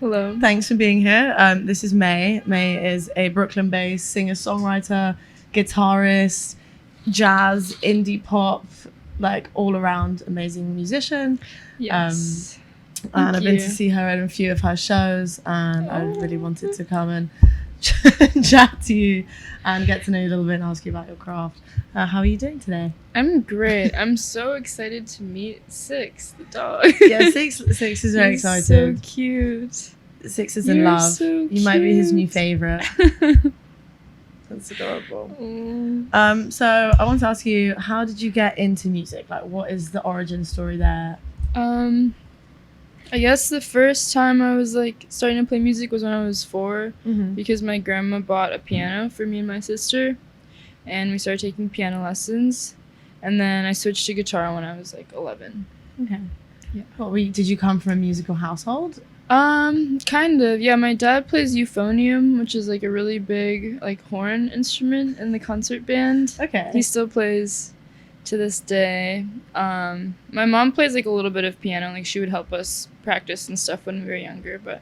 Hello. Thanks for being here. This is Mei. Mei is a Brooklyn-based singer-songwriter, guitarist, jazz, indie pop, like all-around amazing musician. Yes. And I've been to you. see her in a few of her shows, and I really Oh. wanted to come and chat to you and get to know you a little bit and ask you about your craft. How are you doing today? I'm great. I'm so excited to meet Six, the dog. Yeah, Six is very He's excited. so cute. Six is in You're love. so You might be his new cute. favorite. That's adorable. Oh. So I want to ask you, how did you get into music? Like, what is the origin story there? I guess the first time I was like starting to play music was when I was 4, because my grandma bought a piano for me and my sister, and we started taking piano lessons, and then I switched to guitar when I was like 11. Okay. Yeah. Did you come from a musical household? Kind of. Yeah, my dad plays euphonium, which is like a really big like horn instrument in the concert band. Okay. He still plays to this day. My mom plays like a little bit of piano, like she would help us practice and stuff when we were younger, but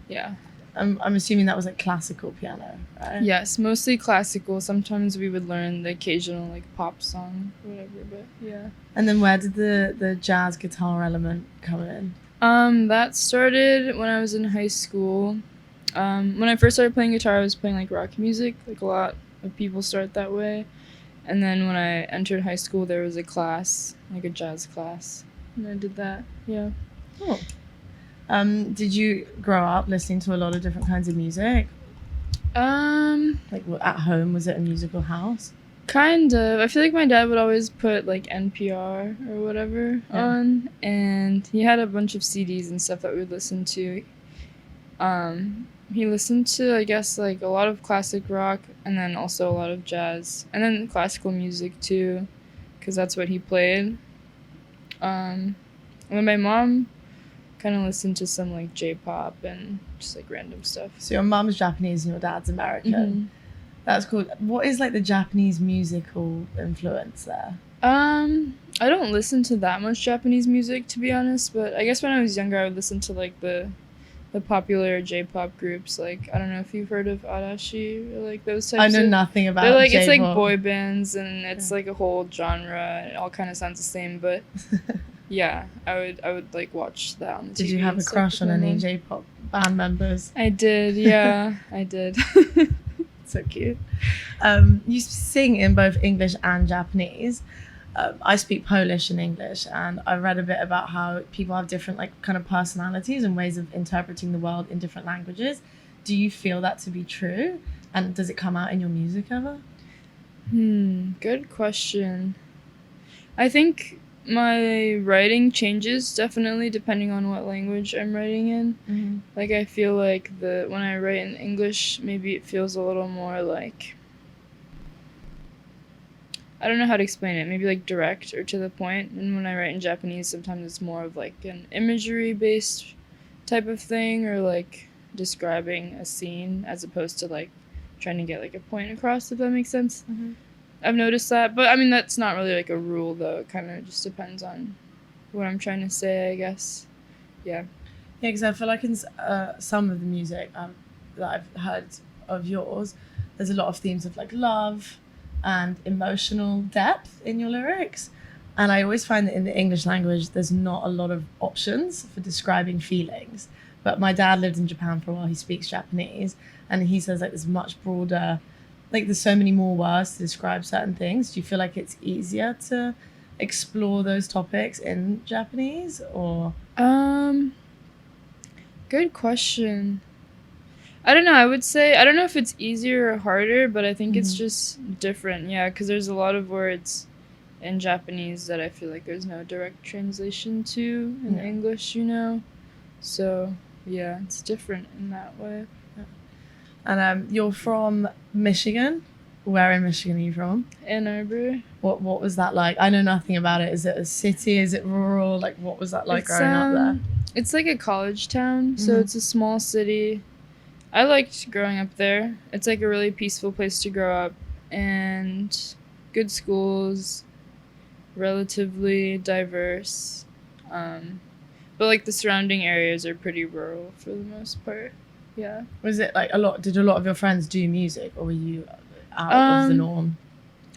yeah. I'm assuming that was like classical piano, right? Yes, mostly classical. Sometimes we would learn the occasional like pop song or whatever, but yeah. And then where did the jazz guitar element come in? That started when I was in high school. When I first started playing guitar, I was playing like rock music, like a lot of people start that way. And then when I entered high school, there was a class, like a jazz class, and I did that. Yeah. Oh. Did you grow up listening to a lot of different kinds of music? Like at home, was it a musical house? Kind of. I feel like my dad would always put like NPR or whatever on, and he had a bunch of CDs and stuff that we would listen to. He listened to, I guess, like a lot of classic rock, and then also a lot of jazz, and then classical music too, because that's what he played. And then my mom kind of listened to some like J-pop and just like random stuff. So your mom's Japanese and your dad's American. Mm-hmm. That's cool. What is like the Japanese musical influence there? I don't listen to that much Japanese music, to be honest, but I guess when I was younger, I would listen to like the popular J-pop groups. Like, I don't know if you've heard of Arashi or like those types. I know nothing about. They're like J-pop. It's like boy bands, and it's like a whole genre. It all kind of sounds the same, but yeah, I would like watch that on the TV. Did you have a crush on any J-pop band members? I did. Yeah, I did. So cute. You sing in both English and Japanese. I speak Polish and English, and I read a bit about how people have different like kind of personalities and ways of interpreting the world in different languages. Do you feel that to be true? And does it come out in your music ever? Good question. I think my writing changes definitely depending on what language I'm writing in. Mm-hmm. Like, I feel like when I write in English, maybe it feels a little more like, I don't know how to explain it, maybe like direct or to the point. And when I write in Japanese, sometimes it's more of like an imagery based type of thing, or like describing a scene as opposed to like trying to get like a point across, if that makes sense. Mm-hmm. I've noticed that, but I mean, that's not really like a rule though. It kind of just depends on what I'm trying to say, I guess. Yeah. Yeah, because I feel like in some of the music that I've heard of yours, there's a lot of themes of like love and emotional depth in your lyrics. And I always find that in the English language, there's not a lot of options for describing feelings. But my dad lived in Japan for a while. He speaks Japanese, and he says like there's much broader, like there's so many more words to describe certain things. Do you feel like it's easier to explore those topics in Japanese, or? Good question. I don't know. I would say, I don't know if it's easier or harder, but I think it's just different. Yeah, because there's a lot of words in Japanese that I feel like there's no direct translation to in English, you know? So, yeah, it's different in that way. Yeah. And you're from Michigan? Where in Michigan are you from? Ann Arbor. What was that like? I know nothing about it. Is it a city? Is it rural? Like, what was that like growing up there? It's like a college town, so it's a small city. I liked growing up there. It's like a really peaceful place to grow up, and good schools, relatively diverse. but like the surrounding areas are pretty rural for the most part. Yeah. Was it like did a lot of your friends do music, or were you out of the norm?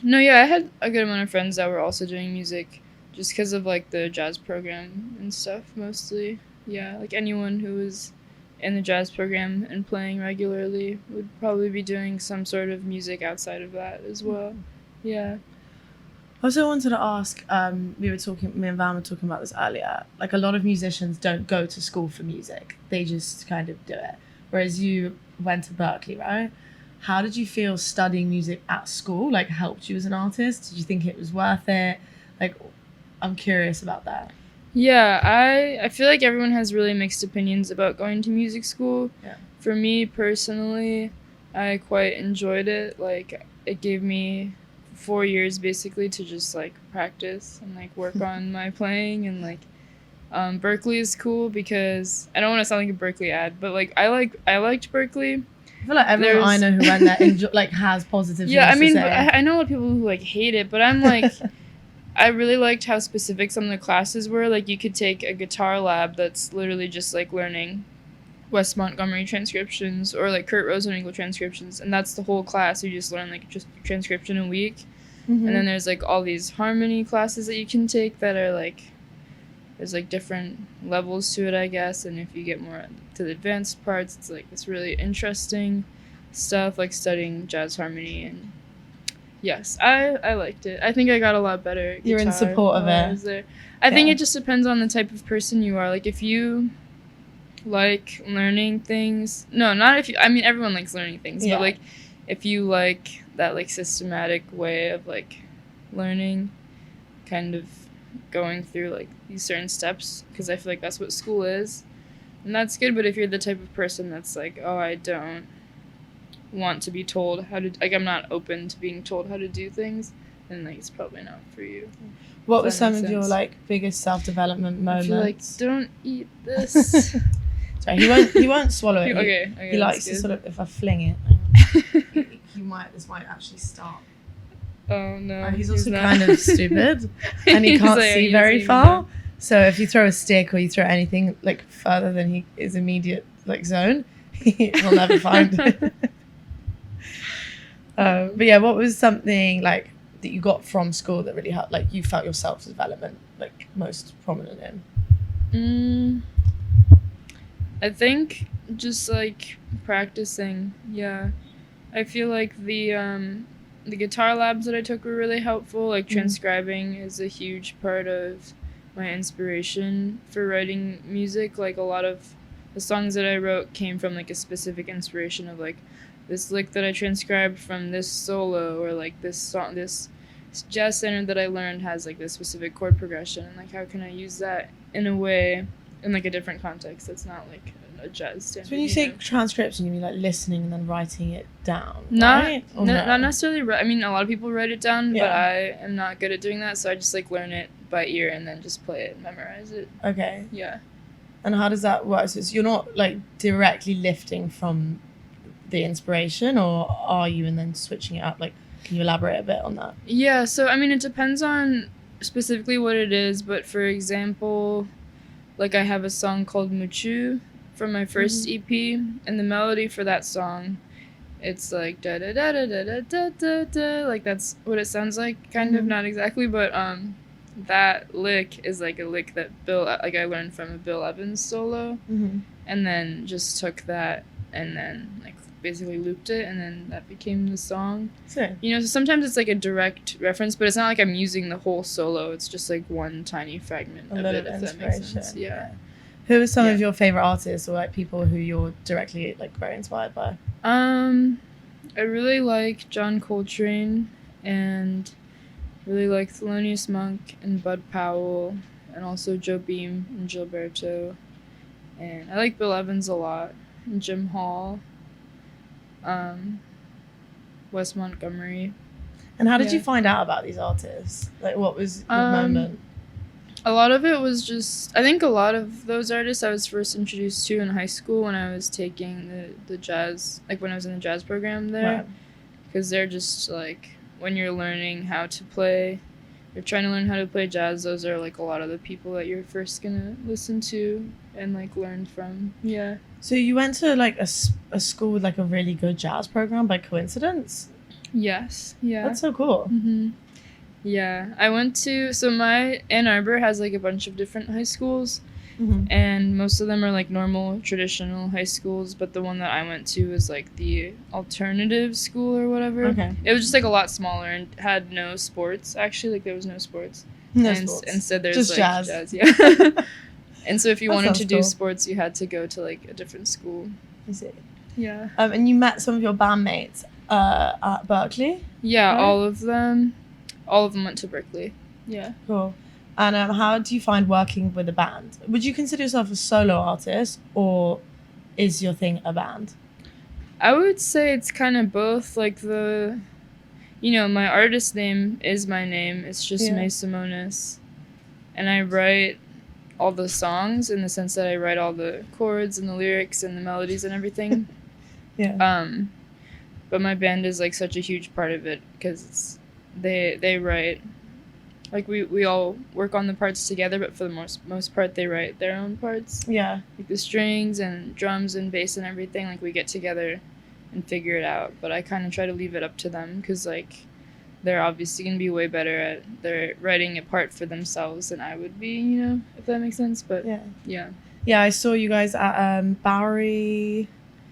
No, yeah, I had a good amount of friends that were also doing music just because of like the jazz program and stuff mostly. Yeah, like anyone who was in the jazz program and playing regularly would probably be doing some sort of music outside of that as well. Yeah. I also wanted to ask, me and Van were talking about this earlier, like a lot of musicians don't go to school for music. They just kind of do it. Whereas you went to Berklee, right? How did you feel studying music at school, like helped you as an artist? Did you think it was worth it? Like, I'm curious about that. Yeah, I feel like everyone has really mixed opinions about going to music school. Yeah. For me personally, I quite enjoyed it. Like, it gave me 4 years basically to just like practice and like work on my playing, and like Berklee is cool because I don't want to sound like a Berklee ad, but like I liked Berklee. I feel like everyone I know who went there like has positive things I mean, to say. I know a lot of people who like hate it, but I'm like I really liked how specific some of the classes were. Like, you could take a guitar lab that's literally just like learning Wes Montgomery transcriptions or like Kurt Rosenwinkel transcriptions, and that's the whole class. You just learn like just transcription a week. Mm-hmm. And then there's like all these harmony classes that you can take that are like, there's like different levels to it, I guess. And if you get more to the advanced parts, it's like this really interesting stuff, like studying jazz harmony. And yes, I liked it. I think I got a lot better at You're in guitar support of while it. I was there. I think it just depends on the type of person you are. Like, if you like learning things, no, not if you, I mean, everyone likes learning things, but like if you like that like systematic way of like learning, kind of going through like these certain steps, because I feel like that's what school is, and that's good. But if you're the type of person that's like, oh, I don't want to be told how to, like, I'm not open to being told how to do things, then like it's probably not for you. What were some of your like biggest self-development moments? I feel like, don't eat this. Sorry, he won't swallow it. Okay, he likes to sort of, if I fling it, this might actually start. Oh no. He's also kind of stupid, and he can't see very far. So if you throw a stick or you throw anything like further than his immediate like zone, he'll never find it. But yeah, what was something like that you got from school that really helped, like you felt your self-development like most prominent in? I think just like practicing. Yeah, I feel like the guitar labs that I took were really helpful. Like, transcribing is a huge part of my inspiration for writing music. Like, a lot of the songs that I wrote came from like a specific inspiration of like this lick that I transcribed from this solo, or like this song, this jazz standard that I learned has like this specific chord progression, and like how can I use that in a way in like a different context that's not like a jazz standard. So when you say transcription, you mean like listening and then writing it down? Not necessarily. I mean, a lot of people write it down, but I am not good at doing that. So I just like learn it by ear and then just play it and memorize it. Okay. Yeah. And how does that work? So you're not like directly lifting from the inspiration, or are you, and then switching it up? Like, can you elaborate a bit on that? Yeah. So I mean, it depends on specifically what it is. But for example, like I have a song called Muchu from my first EP, and the melody for that song, it's like da da da da da da da da, like that's what it sounds like, kind of, not exactly, but that lick is like a lick that I learned from a Bill Evans solo, and then just took that and then like basically looped it, and then that became the song. So Sometimes it's like a direct reference, but it's not like I'm using the whole solo. It's just like one tiny fragment of it, if that makes sense. Yeah. Who are some of your favorite artists, or like people who you're directly like very inspired by? I really like John Coltrane, and really like Thelonious Monk and Bud Powell, and also Joe Beam and Gilberto, and I like Bill Evans a lot, and Jim Hall, Wes Montgomery. And how did you find out about these artists? Like, what was the moment? A lot of it was just, I think a lot of those artists I was first introduced to in high school when I was taking the jazz, like when I was in the jazz program there. Because they're just like, when you're learning how to play you're trying to learn how to play jazz, those are like a lot of the people that you're first gonna listen to and like learn from. Yeah. So you went to like a school with like a really good jazz program by coincidence? Yes. Yeah. That's so cool. Yeah. I went to, so my Ann Arbor has like a bunch of different high schools, Mm-hmm. and most of them are like normal traditional high schools, but the one that I went to was like the alternative school or whatever. Okay. It was just like a lot smaller and had no sports, actually. Like there was no sports. No And sports. instead there's Just like jazz. yeah. And so if you That wanted sounds to do cool. sports, you had to go to like a different school. I see. Yeah. And you met some of your bandmates at Berklee? Yeah, Right. all of them went to Berklee. Yeah. Cool. And how do you find working with a band? Would you consider yourself a solo artist, or is your thing a band? I would say it's kind of both. Like my artist name is my name. It's just Yeah. Mei Semones. And I write all the songs in the sense that I write all the chords and the lyrics and the melodies and everything. Yeah. But my band is like such a huge part of it because they write, like we all work on the parts together, but for the most part they write their own parts, Yeah. like the strings and drums and bass and everything. Like we get together and figure it out, but I kind of try to leave it up to them because like they're obviously gonna be way better at their writing a part for themselves than I would be, if that makes sense. But Yeah. Yeah, I saw you guys at Bowery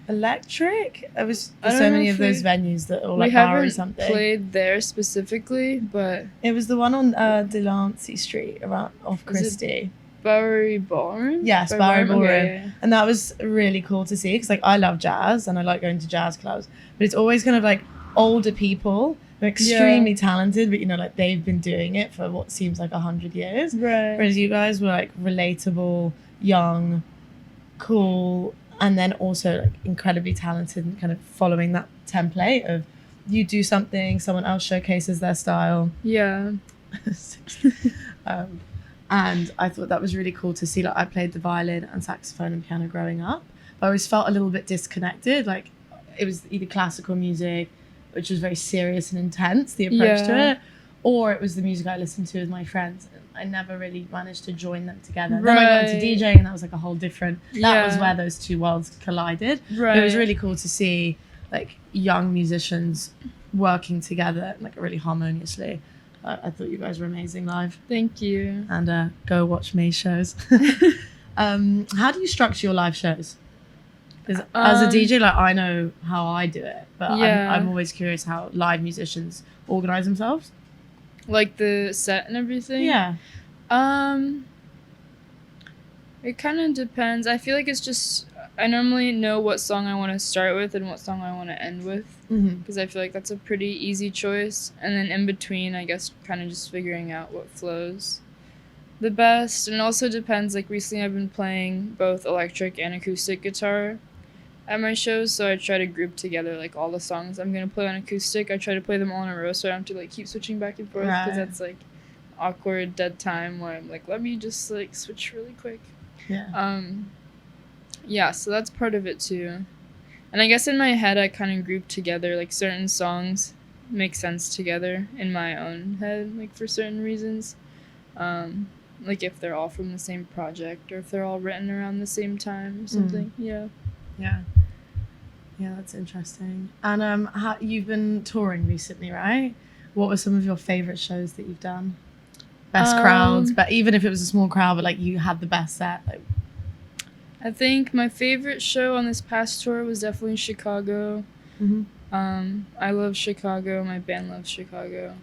Electric. There's I don't so know many if of those we- venues that are we like Bowery haven't something. played there specifically, but It was the one on Delancey Street around off Is it Christie. Bowery Ballroom. Yes, Bowery Ballroom. Okay, yeah. And that was really cool to see because like I love jazz and I like going to jazz clubs, but it's always kind of like older people. They're extremely talented, but like they've been doing it for what seems like 100 years. Right. Whereas you guys were like relatable, young, cool, and then also like incredibly talented and kind of following that template of you do something, someone else showcases their style. Yeah. And I thought that was really cool to see. Like I played the violin and saxophone and piano growing up, but I always felt a little bit disconnected. Like it was either classical music, which was very serious and intense, the approach to Yeah. it, or it was the music I listened to with my friends. I never really managed to join them together. Then I got into Right. DJing, and that was like a whole different. That was Yeah. where those two worlds collided. Right. But it was really cool to see like young musicians working together like really harmoniously. I thought you guys were amazing live. Thank you. And go watch May's shows. How do you structure your live shows? Because as a DJ, like I know how I do it, but Yeah. I'm always curious how live musicians organize themselves. Like the set and everything. Yeah. It kind of depends. I feel like it's just I normally know what song I want to start with and what song I want to end with Mm-hmm. because I feel like that's a pretty easy choice. And then in between, I guess, kind of just figuring out what flows the best. And it also depends. Like recently, I've been playing both electric and acoustic guitar at my shows, so I try to group together like all the songs I'm gonna play on acoustic. I try to play them all in a row, so I don't have to like keep switching back and forth because Right. that's like awkward dead time where I'm like, let me just like switch really quick. Yeah. Yeah, so that's part of it too. And I guess in my head I kind of group together like certain songs make sense together in my own head, like for certain reasons. Like if they're all from the same project or if they're all written around the same time or something. Yeah. Yeah. Yeah, that's interesting. And how you've been touring recently, right? What were some of your favorite shows that you've done? Best crowds, but even if it was a small crowd, but like you had the best set. Like, I think my favorite show on this past tour was definitely Chicago. I love Chicago. My band loves Chicago.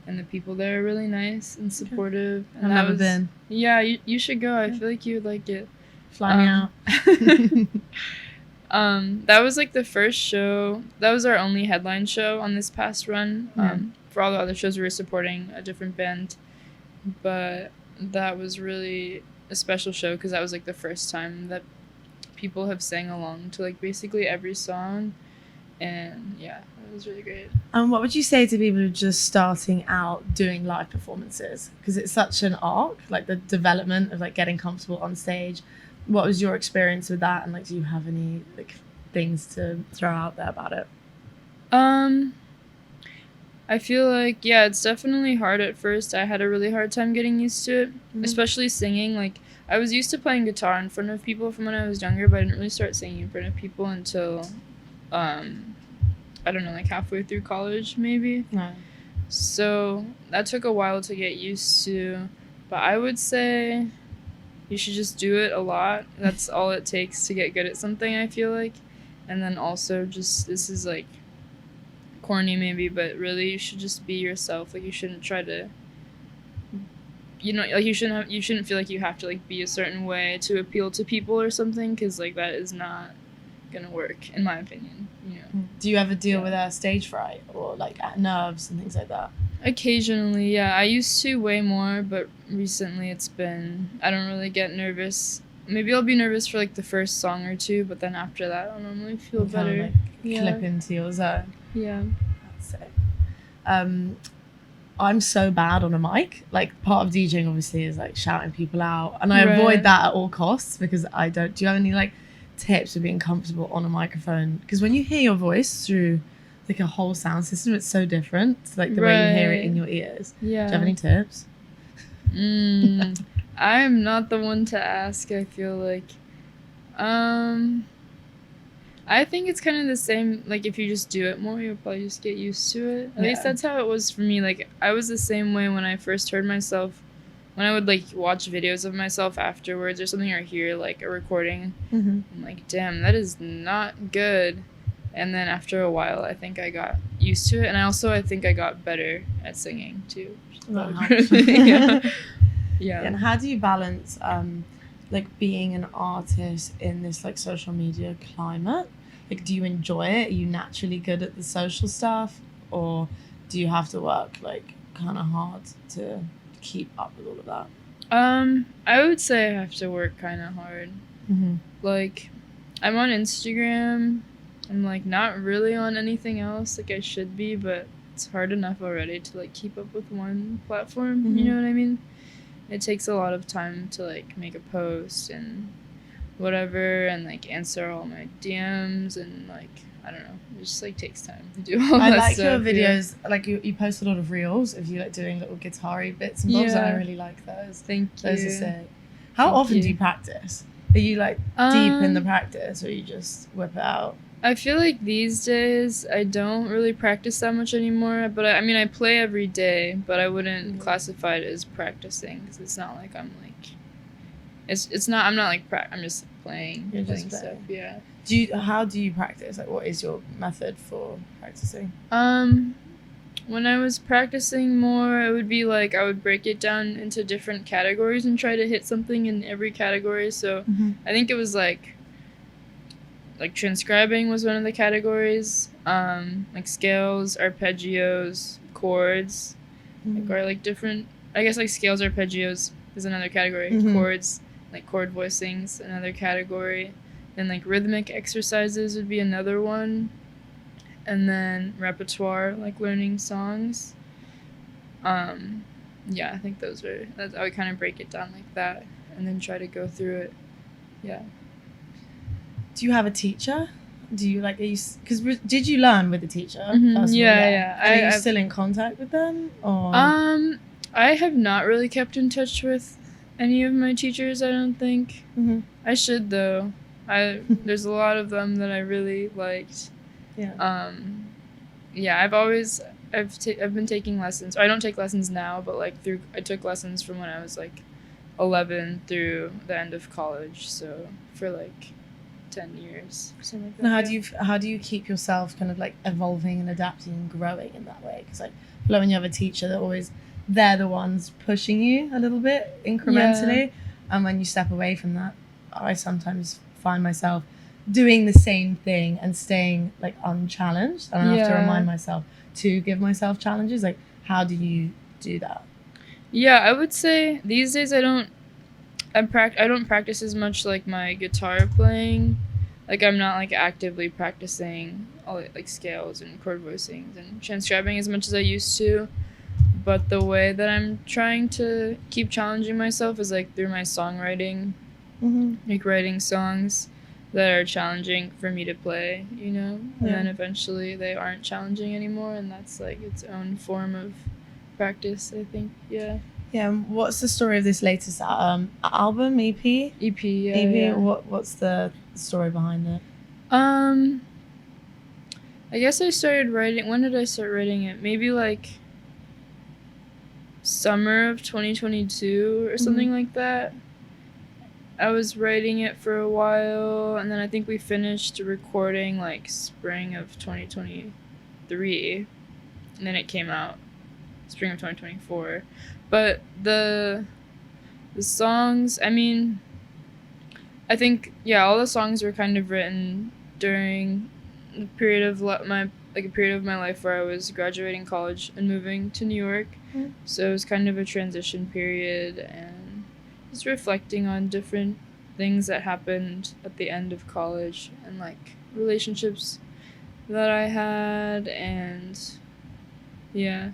And the people there are really nice and supportive. And I've never been. Yeah, you should go. I feel like you would like it. Fly me out. That was like the first show. That was our only headline show on this past run. For all the other shows, we were supporting a different band. But that was really a special show because that was like the first time that people have sang along to like basically every song. And yeah, it was really great. And what would you say to people who are just starting out doing live performances? Because it's such an arc, like the development of like getting comfortable on stage. What was your experience with that? And like, do you have any like things to throw out there about it? I feel like, yeah, it's definitely hard at first. I had a really hard time getting used to it, especially singing. Like, I was used to playing guitar in front of people from when I was younger, but I didn't really start singing in front of people until, I don't know, like halfway through college, maybe. No. So that took a while to get used to, but I would say you should just do it a lot. That's all it takes to get good at something, I feel like. And then also just, this is like corny maybe, but really you should just be yourself. Like, you shouldn't try to, like, you shouldn't feel like you have to like be a certain way to appeal to people or something, because like that is not gonna work, in my opinion. Do you ever deal with stage fright or like nerves and things like that? Occasionally, yeah. I used to way more, but recently it's been, I don't really get nervous. Maybe I'll be nervous for like the first song or two, but then after that I'll normally feel better. Kind of like clip into your zone. Yeah. That's it. I'm so bad on a mic. Like, part of DJing obviously is like shouting people out, and I avoid that at all costs because I don't. Do you have any like tips for being comfortable on a microphone? Because when you hear your voice through like a whole sound system, it's so different to like the way you hear it in your ears. Yeah. Do you have any tips? I'm not the one to ask, I feel like. I think it's kind of the same, like, if you just do it more, you'll probably just get used to it. At least that's how it was for me. Like, I was the same way when I first heard myself. When I would, like, watch videos of myself afterwards or something, or hear, like, a recording, I'm like, damn, that is not good. And then after a while, I think I got used to it. And I think I got better at singing, too. Yeah. And how do you balance, like, being an artist in this, like, social media climate? Like, do you enjoy it? Are you naturally good at the social stuff? Or do you have to work, like, kind of hard to keep up with all of that? I would say I have to work kind of hard. Like, I'm on Instagram. I'm, like, not really on anything else like I should be, but it's hard enough already to, like, keep up with one platform. You know what I mean? It takes a lot of time to, like, make a post and whatever, and, like, answer all my DMs, and, like, I don't know. It just, like, takes time to do all that like stuff. your videos. Like, you post a lot of reels of you, like, doing little guitar-y bits and bobs, and I really like those. Thank you. Those are sick. How often do you practice? Are you, like, deep in the practice, or you just whip it out? I feel like these days I don't really practice that much anymore, but I mean, I play every day, but I wouldn't classify it as practicing, because it's not like I'm like, it's not, I'm not like, I'm just playing. You're just stuff, yeah. How do you practice? Like, what is your method for practicing? When I was practicing more, it would be like, I would break it down into different categories and try to hit something in every category, so I think it was like transcribing was one of the categories, like scales, arpeggios, chords, like, or like different, I guess, like scales, arpeggios is another category, chords, like chord voicings, another category, then like rhythmic exercises would be another one, and then repertoire, like learning songs. Yeah, I think I would kind of break it down like that, and then try to go through it. Yeah. Do you have a teacher? Do you, like, because did you learn with a teacher? Yeah. Are you still in contact with them? Or? I have not really kept in touch with any of my teachers, I don't think. I should, though. There's a lot of them that I really liked. Yeah. Yeah, I've been taking lessons. I don't take lessons now, but like I took lessons from when I was like 11 through the end of college, so for like 10 years, something like that. Now, how do you keep yourself kind of like evolving and adapting and growing in that way? Because, like, when you have a teacher, they're the ones pushing you a little bit incrementally, and when you step away from that, I sometimes find myself doing the same thing and staying, like, unchallenged, and I have to remind myself to give myself challenges. Like, how do you do that? Yeah, I would say these days I don't practice as much, like, my guitar playing. Like, I'm not, like, actively practicing all, like, scales and chord voicings and transcribing as much as I used to. But the way that I'm trying to keep challenging myself is, like, through my songwriting, like, writing songs. that are challenging for me to play, you know? And Yeah. then eventually they aren't challenging anymore, and that's like its own form of practice, I think. Yeah. Yeah. What's the story of this latest album, EP? EP, yeah. EP. Yeah. What's the story behind it? I guess I started writing. When did I start writing it? Maybe like summer of 2022 or something like that. I was writing it for a while, and then I think we finished recording like spring of 2023, and then it came out spring of 2024. But the songs, I mean, I think all the songs were kind of written during the period of my life where I was graduating college and moving to New York. So it was kind of a transition period, and just reflecting on different things that happened at the end of college, and like relationships that I had, and yeah,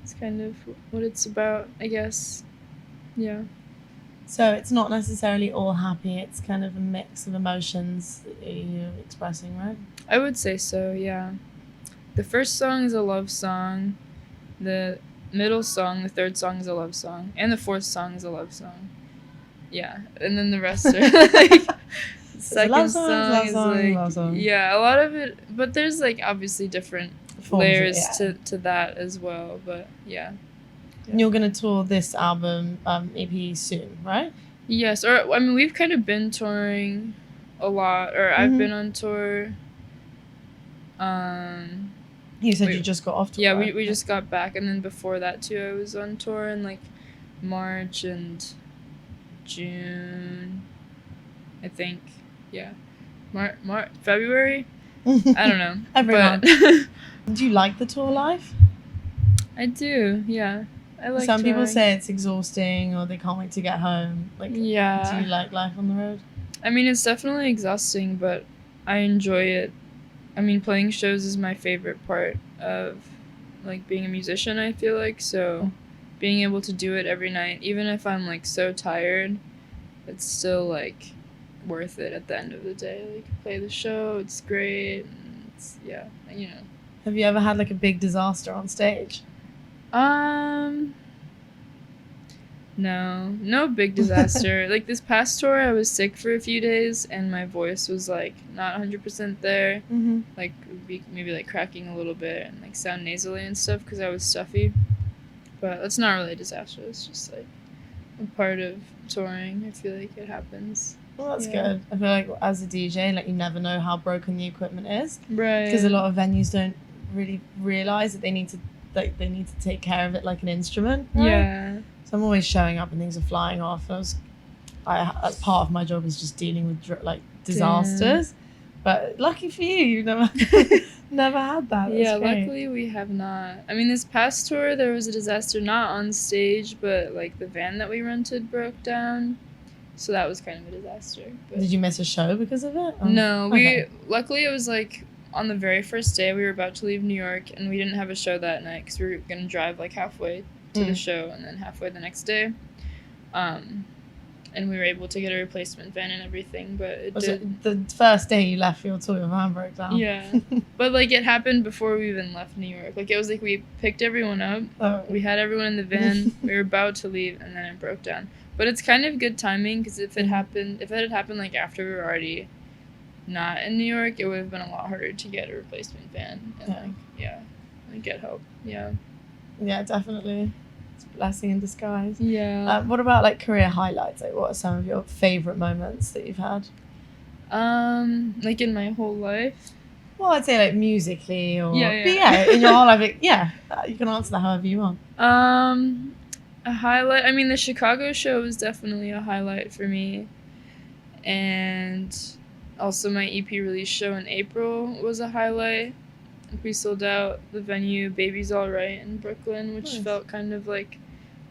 it's kind of what it's about, I guess. Yeah. So it's not necessarily all happy. It's kind of a mix of emotions that you're expressing, right? I would say so, yeah. The first song is a love song. The middle song, the third song is a love song. And the fourth song is a love song. Yeah. And then the rest are like... second song is like... love song. Yeah, a lot of it... But there's like obviously different layers to that as well. But yeah. And you're going to tour this album, EP, soon, right? Yes. Or, I mean, we've kind of been touring a lot. Or I've been on tour. You said you just got off tour. Yeah, we just got back, and then before that too, I was on tour in like March and June, I think. Yeah, February. I don't know. Everyone. But do you like the tour life? I do. Yeah, I like. Some people touring. say it's exhausting, or they can't wait to get home. Like, yeah. Do you like life on the road? I mean, it's definitely exhausting, but I enjoy it. I mean, playing shows is my favorite part of, like, being a musician, I feel like. So, being able to do it every night, even if I'm, like, so tired, it's still, like, worth it at the end of the day. Like, play the show, it's great, and it's, yeah, you know. Have you ever had, like, a big disaster on stage? No big disaster. Like, this past tour, I was sick for a few days, and my voice was, like, not 100% there. Like, maybe, like, cracking a little bit and, like, sound nasally and stuff because I was stuffy. But that's not really a disaster. It's just, like, a part of touring. I feel like it happens. Well, that's good. I feel like as a DJ, like, you never know how broken the equipment is. Right. Because a lot of venues don't really realize that they need to take care of it like an instrument. Right? Yeah. So I'm always showing up and things are flying off. Part of my job is just dealing with like disasters. Damn. But lucky for you never had that. That's great. Luckily we have not. I mean, this past tour there was a disaster, not on stage, but like the van that we rented broke down. So that was kind of a disaster. But did you miss a show because of it? Or? No, luckily it was like on the very first day we were about to leave New York, and we didn't have a show that night because we were going to drive like halfway to the show and then halfway the next day. And we were able to get a replacement van and everything, but the first day you left your tour, your van broke down. Yeah. But like it happened before we even left New York. Like it was like we picked everyone up, we had everyone in the van, we were about to leave, and then it broke down. But it's kind of good timing because if it had happened like after we were already not in New York, it would have been a lot harder to get a replacement van and get help. Yeah, definitely. It's a blessing in disguise. Yeah. What about like career highlights? Like, what are some of your favorite moments that you've had? Like in my whole life. Well, I'd say like musically or in your whole life. You can answer that however you want. A highlight. I mean, the Chicago show was definitely a highlight for me, and also my EP release show in April was a highlight. We sold out the venue Baby's All Right in Brooklyn, which felt kind of like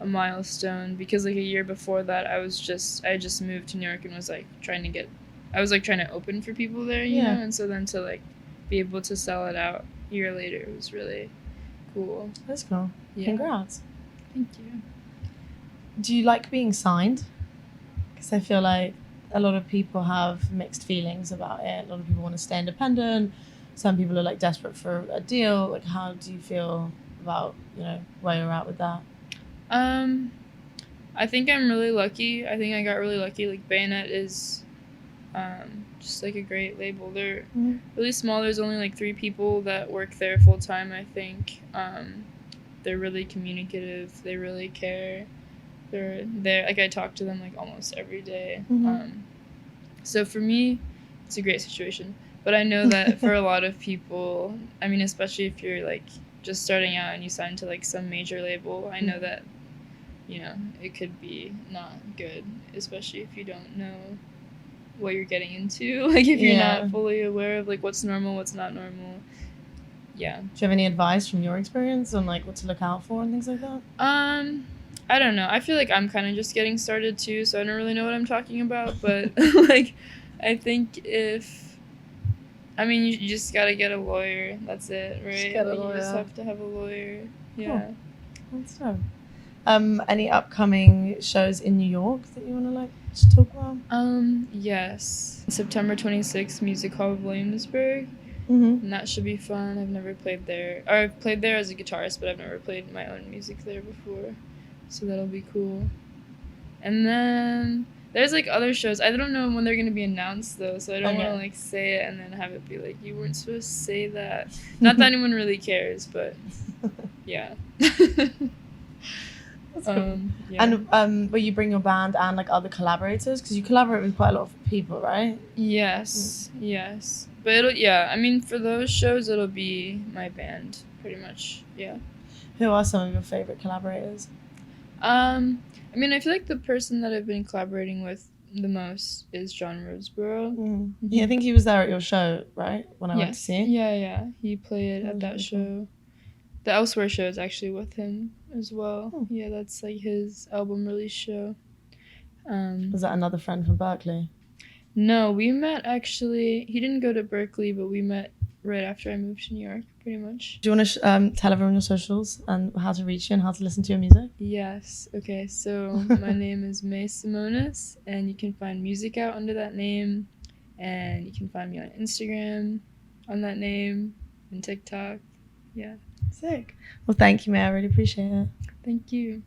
a milestone because like a year before that I just moved to New York and was like trying to open for people there, you know, and so then to like be able to sell it out a year later was really cool. That's cool. Yeah. Congrats. Thank you. Do you like being signed? Because I feel like a lot of people have mixed feelings about it. A lot of people want to stay independent. Some people are like desperate for a deal. Like, how do you feel about, where you're at with that? I think I'm really lucky. I think I got really lucky. Like Bayonet is just like a great label. They're really small. There's only like 3 people that work there full time, I think. They're really communicative. They really care. They're like, I talk to them like almost every day. So for me, it's a great situation. But I know that for a lot of people, I mean, especially if you're like just starting out and you sign to like some major label, I know that, it could be not good, especially if you don't know what you're getting into. Like if you're not fully aware of like what's normal, what's not normal. Yeah. Do you have any advice from your experience on like what to look out for and things like that? I don't know. I feel like I'm kind of just getting started too, so I don't really know what I'm talking about. But like, I think you just gotta get a lawyer. That's it, right? Just get a lawyer. You just have to have a lawyer. Yeah. Cool. That's dope. Any upcoming shows in New York that you want to talk about? Yes. September 26th, Music Hall of Williamsburg. And that should be fun. I've never played there. Or I've played there as a guitarist, but I've never played my own music there before. So that'll be cool. And then there's like other shows. I don't know when they're going to be announced though, so I don't want to like say it and then have it be like, you weren't supposed to say that. Not that anyone really cares, but yeah. That's cool. And will you bring your band and like other collaborators? Because you collaborate with quite a lot of people, right? Yes. But for those shows, it'll be my band, pretty much. Yeah. Who are some of your favorite collaborators? I feel like the person that I've been collaborating with the most is John Roseborough. Yeah, I think he was there at your show, right? When I went to see. Yeah. He played at that show. Cool. The Elsewhere show is actually with him as well. Yeah, that's like his album release show. Was that another friend from Berklee? No, we met actually. He didn't go to Berklee, but we met right after I moved to New York, pretty much. Do you want to tell everyone your socials and how to reach you and how to listen to your music? Yes. Okay, so my name is Mei Semones, and you can find music out under that name, and you can find me on Instagram on that name, and TikTok. Yeah. Sick. Well, thank you, Mei. I really appreciate it. Thank you.